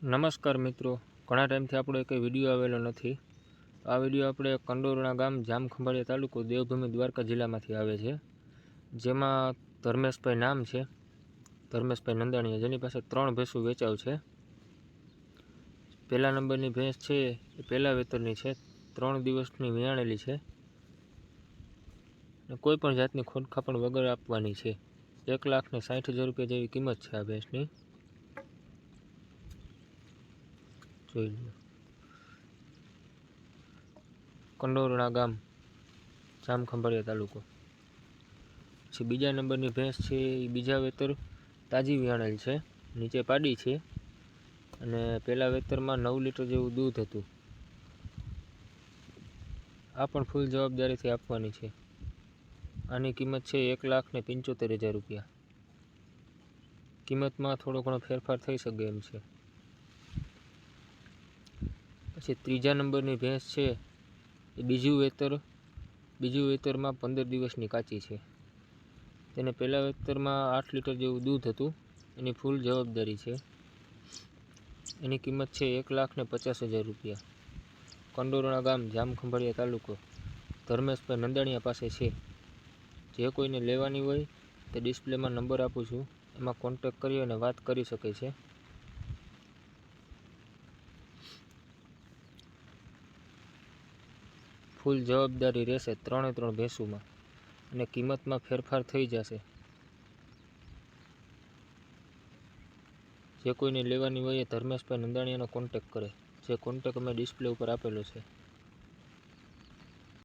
નમસ્કાર મિત્રો, ઘણા ટાઈમથી આપણો એક વિડીયો આવેલો નથી. આ વિડીયો આપણે કંડોરણા ગામ જામખંભાળિયા તાલુકો દેવભૂમિ દ્વારકા જિલ્લામાંથી આવે છે, જેમાં ધર્મેશભાઈ નામ છે, ધર્મેશભાઈ નંદાણીયા, જેની પાસે 3 ભેંસો વેચાવ છે. પહેલા નંબરની ભેંસ છે એ પહેલા વેતરની છે, 3 દિવસની વિયાણેલી છે અને કોઈ પણ જાતની ખોટખાપણ વગર આપવાની છે. 1,60,000 રૂપિયા જેવી કિંમત છે આ ભેંસની. જોઈ લો, કંડોરણા ગામ જામખંભાળિયા તાલુકો. પછી બીજા નંબરની ભેંસ છે એ બીજા વેતર તાજી વિયાણેલ છે, નીચે પાડી છે અને પહેલાં વેતરમાં 9 લીટર જેવું દૂધ હતું. આ પણ ફૂલ જવાબદારીથી આપવાની છે. આની કિંમત છે 1,75,000 રૂપિયા. કિંમતમાં થોડો ઘણો ફેરફાર થઈ શકે એમ છે. પછી ત્રીજા નંબરની ભેંસ છે એ બીજું વેતરમાં 15 દિવસની કાચી છે. તેને પહેલાં વેતરમાં 8 લીટર જેવું દૂધ હતું. એની ફૂલ જવાબદારી છે. એની કિંમત છે 1,50,000 રૂપિયા. કંડોરણા ગામ જામખંભાળિયા તાલુકો ધર્મેશભાઈ નંદાણીયા પાસે છે. જે કોઈને લેવાની હોય તે ડિસ્પ્લેમાં નંબર આપું છું, એમાં કોન્ટેક કરી અને વાત કરી શકે છે. ફૂલ જવાબદારી રહેશે 3 ભેંસોમાં અને કિંમતમાં ફેરફાર થઈ જશે. જે કોઈને લેવાની હોય એ ધર્મેશભાઈ નંદાણીયાનો કોન્ટેક કરે. જે કોન્ટેક અમે ડિસ્પ્લે ઉપર આપેલો છે.